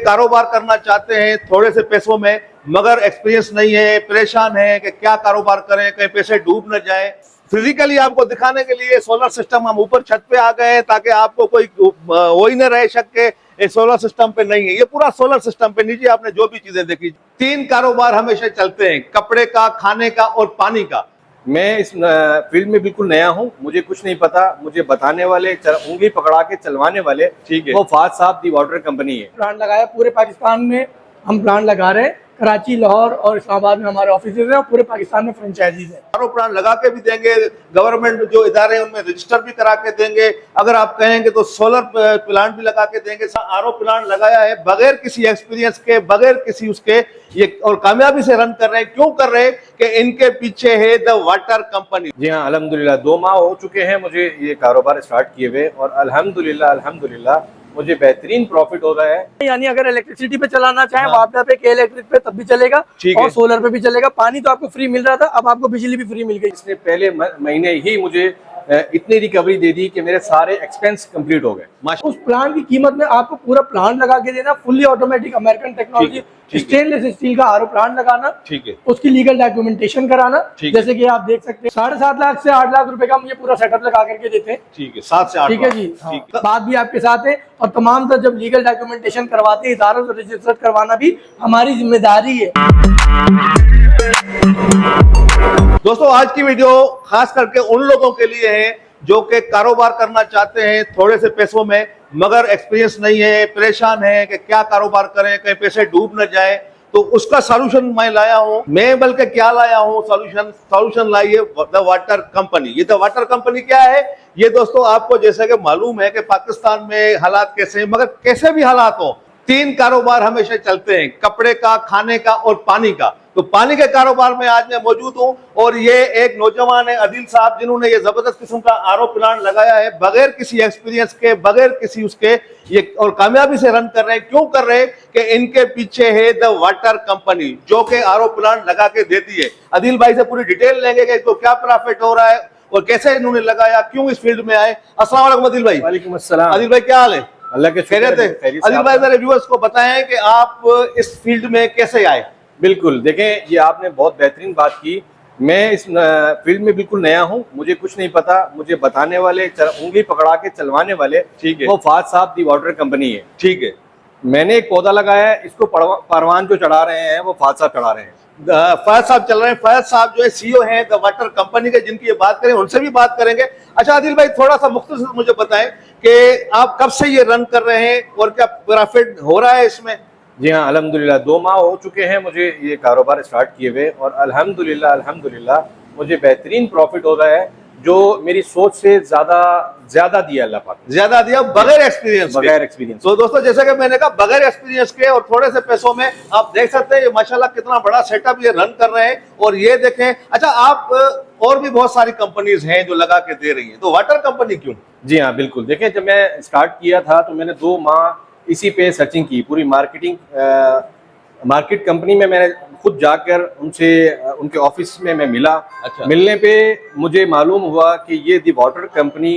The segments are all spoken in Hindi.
कारोबार करना चाहते हैं थोड़े से पैसों में, मगर एक्सपीरियंस नहीं है, परेशान है कि क्या कारोबार करें, कहीं पैसे डूब न जाए। फिजिकली आपको दिखाने के लिए सोलर सिस्टम हम ऊपर छत पे आ गए हैं, ताकि आपको कोई वो ही न रहे शक के सोलर सिस्टम पे नहीं है। ये पूरा सोलर सिस्टम पे नीचे आपने जो भी चीजें देखी, 3 कारोबार हमेशा चलते हैं, कपड़े का, खाने का और पानी का। मैं इस फील्ड में बिल्कुल नया हूँ, मुझे कुछ नहीं पता। मुझे बताने वाले, उंगली पकड़ा के चलवाने वाले, ठीक है, वो फाज साहब दी वाटर कंपनी है। प्लांट लगाया पूरे पाकिस्तान में, हम प्लांट लगा रहे हैं। कराची, लाहौर और इस्लामाबाद में हमारे ऑफिस हैं और पूरे पाकिस्तान में फ्रेंचाइजीज हैं। आरओ प्लांट लगा के भी देंगे, गवर्नमेंट जो इदारे हैं उनमें रजिस्टर भी करा के देंगे। अगर आप कहेंगे तो सोलर प्लांट भी लगा के देंगे। आरओ प्लांट लगाया है बगैर किसी एक्सपीरियंस के, बगैर किसी उसके, ये और कामयाबी से रन कर रहे हैं। क्यों कर रहे हैं कि इनके पीछे है द वाटर कंपनी। जी हाँ, अल्हम्दुलिल्लाह 2 माह हो चुके हैं मुझे ये कारोबार स्टार्ट किए हुए, और अल्हम्दुलिल्लाह मुझे बेहतरीन प्रॉफिट हो रहा है। यानी अगर इलेक्ट्रिसिटी पे चलाना चाहें वापडा पे, के इलेक्ट्रिक पे, तब भी चलेगा और सोलर पे भी चलेगा। पानी तो आपको फ्री मिल रहा था, अब आपको बिजली भी फ्री मिल गई। इसने पहले महीने ही मुझे इतनी रिकवरी दे दी कि मेरे सारे एक्सपेंस कंप्लीट हो गए। उस प्लांट की कीमत में आपको पूरा प्लांट लगा के देना, fully automatic American technology, stainless steel का आरओ प्लांट लगाना, ठीक है, उसकी लीगल डॉक्यूमेंटेशन कराना। जैसे कि आप देख सकते हैं 7.5 लाख से 8 लाख रुपए का मुझे पूरा सेटअप लगा करके देते हैं। ठीक है, 7 से 8 ठीक है जी। बात भी आपके साथ है, और तमाम तरह जब लीगल डॉक्यूमेंटेशन करवाते हैं, इदारों से रजिस्टर करवाना भी हमारी जिम्मेदारी है। दोस्तों, आज की वीडियो खास करके उन लोगों के लिए है जो कि कारोबार करना चाहते हैं थोड़े से पैसों में, मगर एक्सपीरियंस नहीं है, परेशान है कि क्या कारोबार करें, कहीं पैसे डूब न जाए। तो उसका सॉल्यूशन मैं लाया हूं। मैं बल्कि क्या लाया हूं, सॉल्यूशन लाई है द वाटर कंपनी। ये द वाटर कंपनी क्या है? ये दोस्तों आपको जैसे कि मालूम है कि पाकिस्तान में हालात कैसे हैं, मगर कैसे भी हालात हो, 3 कारोबार हमेशा चलते हैं, कपड़े का, खाने का और पानी का। तो पानी के कारोबार में आज मैं मौजूद हूं, और ये एक नौजवान है आदिल साहब, जिन्होंने ये जबरदस्त किस्म का आरओ प्लांट लगाया है बगैर किसी एक्सपीरियंस के, बगैर किसी उसके, ये और कामयाबी से रन कर रहे हैं। क्यों कर रहे हैं कि इनके पीछे है द वाटर कंपनी, जो कि आरओ प्लांट लगा के देती है। आदिल भाई से पूरी डिटेल लेंगे कि तो क्या प्रॉफिट हो रहा है और कैसे इन्होंने लगाया, क्यों इस फील्ड में आए। अस्सलाम वालेकुम आदिल भाई। वालेकुम अस्सलाम। आदिल भाई क्या हाल है? अल्लाह के शुक्र है। आदिल भाई मेरे व्यूअर्स को बताएं कि आप इस फील्ड में कैसे आए। बिल्कुल, देखें, ये आपने बहुत बेहतरीन बात की। मैं इस फील्ड में बिल्कुल नया हूँ, मुझे कुछ नहीं पता। मुझे बताने वाले, उंगली पकड़ा के चलवाने वाले, ठीक है, वो फाज साहब दी वाटर कंपनी है। ठीक है। मैंने एक पौधा लगाया है, इसको परवान जो चढ़ा रहे हैं वो फाज साहब चढ़ा रहे हैं। फैज साहब चल रहे हैं। फैज साहब जो है सीईओ हैं द वाटर कंपनी के, जिनकी ये बात करें उनसे भी बात करेंगे। अच्छा आदिल भाई, थोड़ा सा मुख्तसर मुझे बताएं कि आप कब से ये रन कर रहे हैं और क्या प्रॉफिट हो रहा है इसमें? जी हाँ, अल्हम्दुलिल्लाह 2 माह हो चुके हैं मुझे ये कारोबार स्टार्ट किए हुए, और अल्हम्दुलिल्लाह मुझे बेहतरीन प्रॉफिट हो रहा है, जो मेरी सोच से ज्यादा दिया अल्लाह पाक, ज्यादा दिया बगैर एक्सपीरियंस। तो दोस्तों, जैसे कि मैंने कहा, बगैर एक्सपीरियंस के और थोड़े से पैसों में आप देख सकते हैं ये माशाल्लाह कितना बड़ा सेटअप ये रन कर रहे हैं। और ये देखें, अच्छा आप और भी बहुत सारी कंपनीज हैं जो लगा के दे रही हैं, तो वाटर कंपनी क्यों? जी हाँ, बिल्कुल। देखें, जब मैं स्टार्ट किया था तो मैंने 2 माह इसी पे सर्चिंग की, पूरी मार्केट कंपनी में मैंने खुद जाकर उनके ऑफिस में मैं मिला। अच्छा। मिलने पे मुझे मालूम हुआ कि ये दी वाटर कंपनी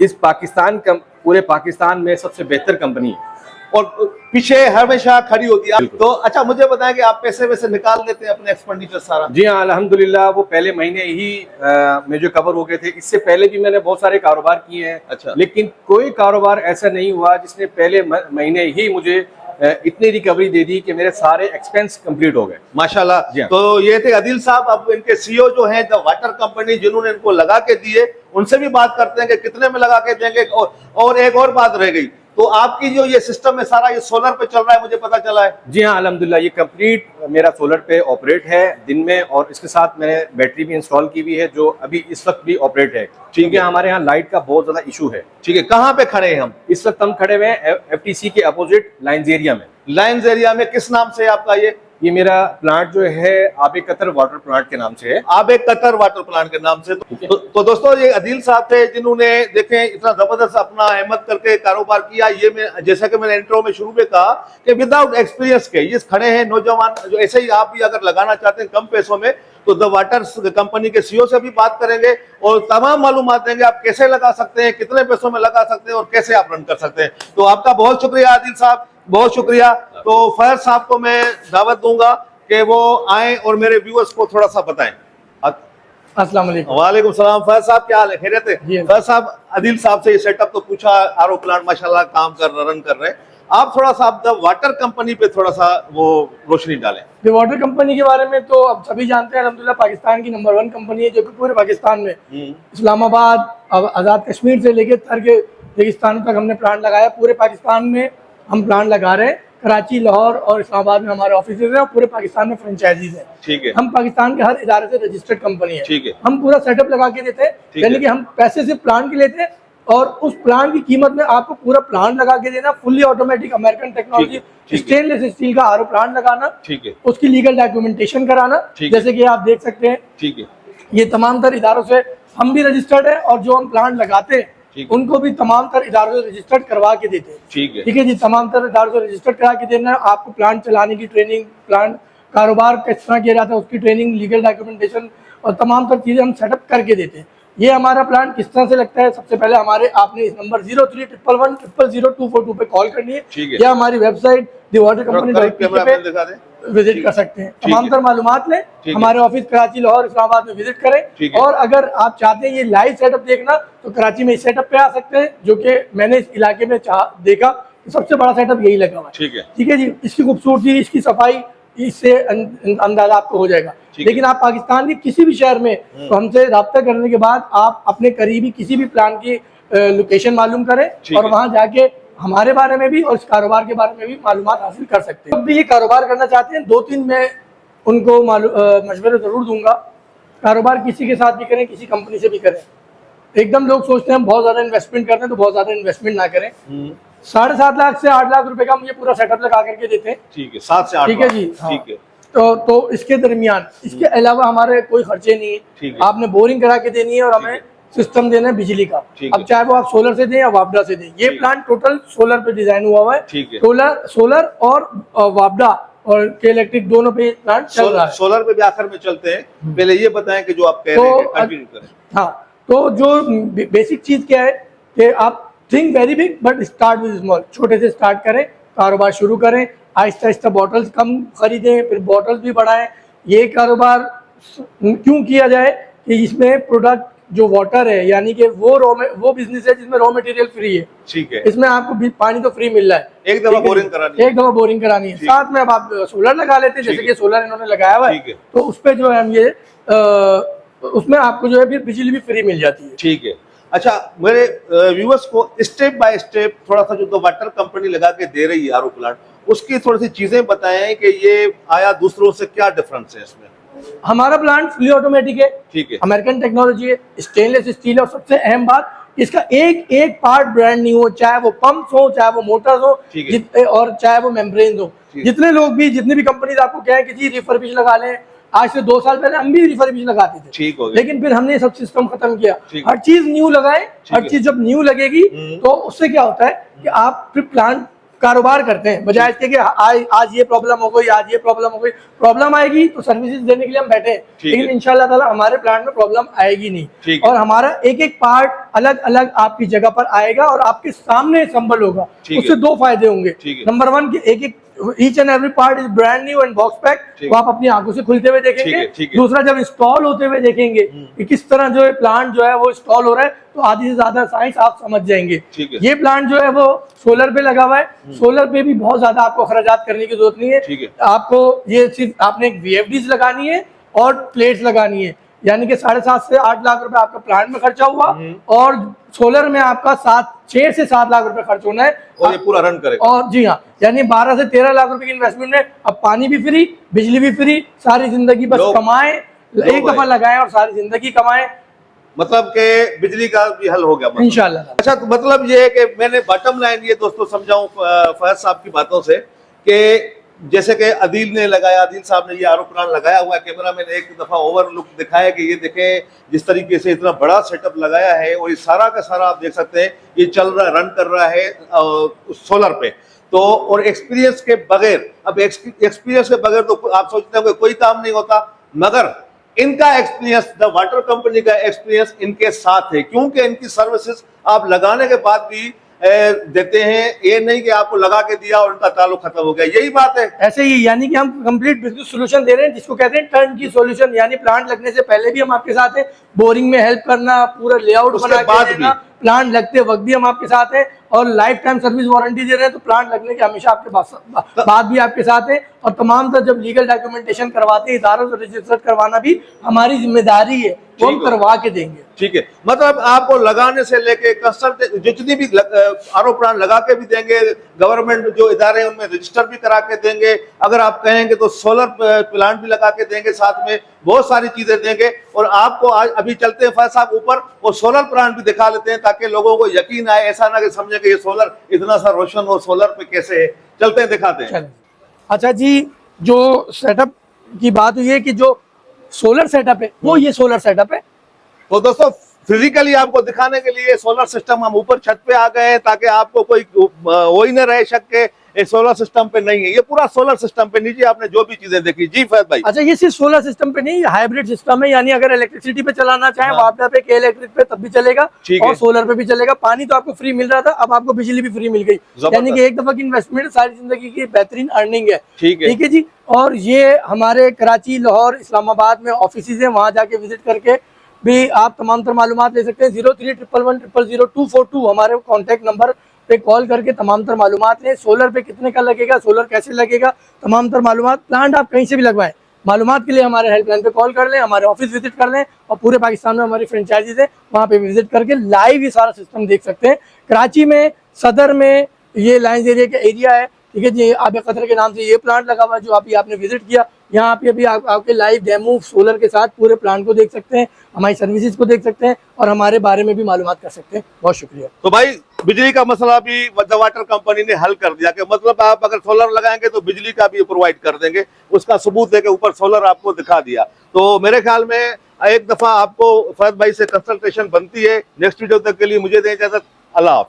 इस पूरे पाकिस्तान में सबसे बेहतर कंपनी है, और पीछे हमेशा खड़ी होती है। तो अच्छा मुझे बताएं कि आप पैसे वैसे निकाल लेते हैं अपने एक्सपेंडिचर सारा? जी हाँ, अल्हम्दुलिल्लाह वो पहले महीने ही में जो कवर हो गए थे। इससे पहले भी मैंने बहुत सारे कारोबार किए हैं। अच्छा। लेकिन कोई कारोबार ऐसा नहीं हुआ जिसने पहले महीने ही मुझे इतनी रिकवरी दे दी कि मेरे सारे एक्सपेंस कंप्लीट हो गए माशाल्लाह। तो ये थे आदिल साहब, अब इनके सीईओ जो हैं द वाटर कंपनी, जिन्होंने इनको लगा के दिए, उनसे भी बात करते हैं कि कितने में लगा के देंगे। और एक और बात रह गई, तो आपकी जो ये सिस्टम है सारा ये सोलर पे चल रहा है, मुझे पता चला है। जी हाँ, अल्हम्दुलिल्लाह ये कंप्लीट मेरा सोलर पे ऑपरेट है दिन में, और इसके साथ मैंने बैटरी भी इंस्टॉल की हुई है जो अभी इस वक्त भी ऑपरेट है। ठीक है, हमारे यहाँ लाइट का बहुत ज्यादा इशू है। ठीक है, कहाँ पे खड़े हैं हम इस वक्त? हम खड़े हुए हैं FTC के अपोजिट लाइन्स एरिया में। लाइन्स एरिया में किस नाम से आपका ये मेरा प्लांट जो है आबे कतर वाटर प्लांट के नाम से है। आबे कतर वाटर प्लांट के नाम से। तो दोस्तों, ये आदिल साहब थे जिन्होंने देखें इतना जबरदस्त अपना हिम्मत करके कारोबार किया। ये मैं जैसा कि मैंने इंट्रो में शुरू में कहा कि विदाउट एक्सपीरियंस के ये खड़े हैं नौजवान, जो ऐसे ही आप भी अगर लगाना चाहते हैं कम पैसों में, तो द वाटर कंपनी के सीईओ से भी बात करेंगे और तमाम मालूमात देंगे आप कैसे लगा सकते हैं, कितने पैसों में लगा सकते हैं और कैसे आप रन कर सकते हैं। तो आपका बहुत शुक्रिया आदिल साहब, बहुत शुक्रिया। तो फैज साहब को मैं दावत दूंगा कि वो आए और मेरे व्यूअर्स को थोड़ा सा बताएं। अस्सलाम वालेकुम। वालेकुम सलाम। फैज साहब क्या हाल है, खैरियत है? फैज साहब, आदिल साहब से ये सेटअप तो पूछा, आरओ प्लांट माशाल्लाह काम कर रन कर रहे हैं। आप थोड़ा सा द वाटर कंपनी पे थोड़ा सा वो रोशनी डालें। द वाटर कंपनी के बारे में तो अब सभी जानते हैं, अल्हम्दुलिल्लाह पाकिस्तान की नंबर 1 कंपनी है, जो कि पूरे पाकिस्तान में इस्लामाबाद, आज़ाद कश्मीर से लेकर तर के रेगिस्तान तक हमने प्लांट लगाया। पूरे पाकिस्तान में हम प्लांट लगा रहे हैं। कराची, लाहौर और इस्लामाबाद में हमारे ऑफिस हैं और पूरे पाकिस्तान में फ्रेंचाइजीज हैं। ठीक है। हम पाकिस्तान के हर इदारे से रजिस्टर्ड कंपनी है। ठीक है। हम पूरा सेटअप लगा के देते हैं, यानी कि हम पैसे सिर्फ प्लांट के लेते हैं और उस प्लांट की कीमत में आपको पूरा प्लांट लगा के देना। Fully automatic American technology, stainless steel का आरओ प्लांट लगाना, ठीक है, उसकी लीगल डॉक्यूमेंटेशन कराना, जैसे कि आप देख सकते हैं। ठीक है। ये तमाम तर इदारों से हम भी रजिस्टर्ड है और जो हम प्लांट लगाते हैं उनको भी तमाम तर इदारों से रजिस्टर्ड करवा के देते हैं। ठीक है, ठीक है जी, तमाम तर इदारों से रजिस्टर्ड करा के देना। आपको प्लांट चलाने की ट्रेनिंग, प्लांट कारोबार किस तरह किया जाता है उसकी ट्रेनिंग, लीगल डॉक्यूमेंटेशन और तमाम तर चीज़ें हम सेटअप करके देते हैं। ये हमारा प्लान किस तरह से लगता है, सबसे पहले हमारे आपने इस नंबर 0311100242 पे कॉल करनी है या हमारी वेबसाइट thewatercompany.com पे विजिट कर सकते हैं। तमाम तर मालूमात लें, हमारे ऑफिस कराची, लाहौर, इस्लामाबाद में विजिट करें। और अगर आप चाहते हैं ये लाइव सेटअप देखना तो कराची में इस सेटअप पे आ सकते हैं, जो कि मैंने इस इलाके में देखा सबसे बड़ा सेटअप यही लगा हुआ है। ठीक है जी, इसकी खूबसूरती, इसकी सफाई, इससे अंदाजा आपको हो जाएगा। लेकिन आप पाकिस्तान के किसी भी शहर में तो हमसे रब्ता करने के बाद आप अपने करीबी किसी भी प्लान की लोकेशन मालूम करें और वहां जाके हमारे बारे में भी और इस कारोबार के बारे में भी मालूमात हासिल कर सकते हैं। जब भी ये कारोबार करना चाहते हैं 2-3 मैं उनको मशवरे ज़रूर दूंगा। कारोबार किसी के साथ भी करें, किसी कंपनी से भी करें। एकदम लोग सोचते हैं हम बहुत ज़्यादा इन्वेस्टमेंट करते हैं, तो बहुत ज़्यादा इन्वेस्टमेंट ना करें। 7.5 लाख से 8 लाख रुपए का हम ये पूरा सेटअप लगा करके देते हैं। ठीक है, 7 से 8 ठीक है जी। ठीक है। तो इसके दरमियान, इसके अलावा हमारे कोई खर्चे नहीं है। आपने बोरिंग करा के देनी है और हमें सिस्टम देना है बिजली का। अब चाहे वो आप सोलर से दें या वापडा से दें। ये प्लांट टोटल सोलर पे डिजाइन हुआ है। सोलर और वापडा और के इलेक्ट्रिक दोनों पे प्लांट चल रहा है। सोलर पे भी आखिर में चलते हैं, पहले ये बताएं कि जो आप कह रहे हैं कंटिन्यू करें। हाँ, तो जो बेसिक चीज क्या है कि आप think very big but start with small. छोटे से स्टार्ट करें, कारोबार शुरू करें, आहिस्ता आहिस्ता बॉटल्स कम खरीदें, फिर बॉटल्स भी बढ़ाएं। ये कारोबार क्यों किया जाए कि इसमें प्रोडक्ट जो वाटर है, यानी कि वो बिजनेस है जिसमें रॉ मटेरियल फ्री है। ठीक है, इसमें आपको पानी तो फ्री मिल रहा है। एक दफा बोरिंग करानी है, साथ में अब आप सोलर लगा लेते हैं, जैसे कि सोलर इन्होंने लगाया हुआ है, तो उस पे जो है हम ये उसमें आपको जो है फिर बिजली भी फ्री मिल जाती है। ठीक है। अच्छा, मेरे व्यूअर्स को स्टेप बाय स्टेप थोड़ा सा जो वाटर कंपनी लगा के दे रही है आरओ प्लांट, उसकी थोड़ी सी चीजें बताएं कि ये आया दूसरों से क्या डिफरेंस है इसमें। हमारा प्लांट फुली ऑटोमेटिक है। ठीक है, अमेरिकन टेक्नोलॉजी है, स्टेनलेस स्टील है और सबसे अहम बात, इसका एक एक पार्ट ब्रांड न्यू हो, चाहे वो पंप्स हो, चाहे वो मोटर्स हो और चाहे वो मेम्ब्रेन हो। जितने लोग भी, जितनी भी कंपनीज आपको कहें कि जी रिफर्बिश लगा लें, आज से 2 साल पहले हम भी रिफर्बिश लगाते थे। ठीक हो गया, लेकिन फिर हमने सब सिस्टम खत्म किया। हर चीज न्यू लगाए, हर चीज जब न्यू लगेगी तो उससे क्या होता है कि आप फिर प्लांट कारोबार करते हैं, बजाय इसके कि आज ये प्रॉब्लम हो गई, आज ये प्रॉब्लम हो गई। प्रॉब्लम आएगी तो सर्विसेज देने के लिए हम बैठे हैं, लेकिन इंशाल्लाह ताला हमारे प्लांट में प्रॉब्लम आएगी नहीं। और हमारा एक एक पार्ट अलग अलग आपकी जगह पर आएगा और आपके सामने संभल होगा। उससे 2 फायदे होंगे। नंबर 1 कि एक each and every part is brand new and box pack, वो आप अपनी आंखों से खुलते हुए देखेंगे। दूसरा, जब इंस्टॉल होते हुए देखेंगे कि किस तरह जो है प्लांट जो है वो इंस्टॉल हो रहा है, तो आधी से ज्यादा साइंस आप समझ जाएंगे। ये प्लांट जो है वो सोलर पे लगा हुआ है। सोलर पे भी बहुत ज्यादा आपको खर्चात करने की जरूरत नहीं है। आपको ये सिर्फ आपने एक VFDs लगानी है और प्लेट्स लगानी है, यानी कि 7.5 से 8 लाख रुपए आपका प्लांट में खर्चा हुआ और सोलर में आपका 6 से 7 लाख रुपए खर्च होना है और ये पूरा रन करेगा। और जी हाँ, यानी 12 से 13 लाख रुपए की इन्वेस्टमेंट में अब पानी भी फ्री, बिजली भी फ्री, सारी जिंदगी बस कमाएं, एक दफा लगाएं और सारी जिंदगी कमाएं। मतलब के बिजली का भी हल हो गया इंशाल्लाह। अच्छा, तो मतलब ये है कि मैंने बॉटम लाइन ये दोस्तों समझाऊं फैज साहब की बातों से कि जैसे कि आदिल ने लगाया, आदिल साहब ने ये आरओ प्लांट लगाया हुआ है। कैमरा मैंने एक दफा ओवर लुक दिखाया कि ये देखें जिस तरीके से इतना बड़ा सेटअप लगाया है और ये सारा का सारा आप देख सकते हैं ये चल रहा है, रन कर रहा है सोलर पे। तो और एक्सपीरियंस के बगैर, अब एक्सपीरियंस के बगैर तो आप सोचते हैं कोई काम नहीं होता, मगर इनका एक्सपीरियंस, द वाटर कंपनी का एक्सपीरियंस इनके साथ है, क्योंकि इनकी सर्विसेज आप लगाने के बाद भी देते हैं। ये नहीं कि आपको लगा के दिया और उनका ताल्लुक खत्म हो गया, यही बात है। ऐसे ही यानी कि हम कंप्लीट बिजनेस सॉल्यूशन दे रहे हैं, जिसको कहते हैं टर्न की सॉल्यूशन। यानी प्लांट लगने से पहले भी हम आपके साथ हैं, बोरिंग में हेल्प करना, पूरा लेआउट बना के देना, प्लांट लगते वक्त भी हम आपके साथ हैं, और लाइफ टाइम सर्विस वारंटी दे रहे हैं। तो प्लांट लगने के हमेशा आपके बाद भी आपके साथ है, और तमाम तरह जब लीगल डॉक्यूमेंटेशन करवाते हैं, इदारों से रजिस्टर करवाना भी हमारी जिम्मेदारी है, वो हम करवा के देंगे। ठीक है, मतलब आपको लगाने से लेके कंसल्ट जितनी भी आरओ प्लांट लगा के भी देंगे, गवर्नमेंट जो इदारे हैं उनमें रजिस्टर भी करा के देंगे, अगर आप कहेंगे तो सोलर प्लांट भी लगा के देंगे, साथ में बहुत सारी चीजें देंगे। और आपको आज अभी चलते हैं फैज साहब ऊपर, वो सोलर प्लांट भी दिखा लेते हैं ताकि लोगों को यकीन आए, ऐसा ना कि समझे कि ये सोलर इतना सा रोशन हो, सोलर पे कैसे है। चलते हैं, दिखाते हैं। अच्छा जी, जो सेटअप की बात हुई है कि जो सोलर सेटअप है वो ये सोलर सेटअप है। तो दोस्तों फिजिकली आपको दिखाने के लिए सोलर सिस्टम हम ऊपर छत पे आ गए हैं, ताकि आपको कोई वो ही न रहे शक के ये सोलर सिस्टम पे नहीं है। ये पूरा सोलर सिस्टम पे, नीचे आपने जो भी चीजें देखी। जी फैज भाई। अच्छा, ये सिर्फ सोलर सिस्टम पे नहीं, हाइब्रिड सिस्टम है। यानी अगर इलेक्ट्रिसिटी पे चलाना चाहे वापडा पे, के इलेक्ट्रिक पे, तब भी चलेगा, और सोलर पे भी चलेगा। पानी तो आपको फ्री मिल रहा था, अब आपको बिजली भी फ्री मिल गई। यानी कि एक दफा की इन्वेस्टमेंट सारी जिंदगी की बेहतरीन अर्निंग है। ठीक है जी। और ये हमारे कराची, लाहौर, इस्लामाबाद में ऑफिस है, वहां जाके विजिट करके भी आप तमाम तर मालूमात ले सकते हैं। 0311100242 हमारे कॉन्टैक्ट नंबर पे कॉल करके तमाम तर मालूमात लें। सोलर पे कितने का लगेगा, सोलर कैसे लगेगा, तमाम तर मालूमात। प्लांट आप कहीं से भी लगवाएं, मालूमात के लिए हमारे हेल्पलाइन पे कॉल कर लें, हमारे ऑफिस विजिट कर लें, और पूरे पाकिस्तान में हमारी फ्रेंचाइजीज है, वहाँ पे विजिट करके लाइव ये सारा सिस्टम देख सकते हैं। कराची में, सदर में, ये लाइन्स एरिया का एरिया है। ठीक है जी, आब कतर के नाम से ये प्लांट लगा हुआ है जो अभी आपने विजिट किया। यहाँ पे अभी आपके लाइव डेमो सोलर के साथ पूरे प्लांट को देख सकते हैं, हमारी सर्विसेज को देख सकते हैं, और हमारे बारे में भी मालूमात कर सकते हैं। बहुत शुक्रिया। तो भाई बिजली का मसला भी द वाटर कंपनी ने हल कर दिया, कि मतलब आप अगर सोलर लगाएंगे तो बिजली का भी प्रोवाइड कर देंगे। उसका सबूत है कि ऊपर सोलर आपको दिखा दिया। तो मेरे ख्याल में एक दफा आपको फैज भाई से कंसल्टेशन बनती है। नेक्स्ट वीडियो तक के लिए मुझे दें इजाजत। अल्लाह हाफ़िज़।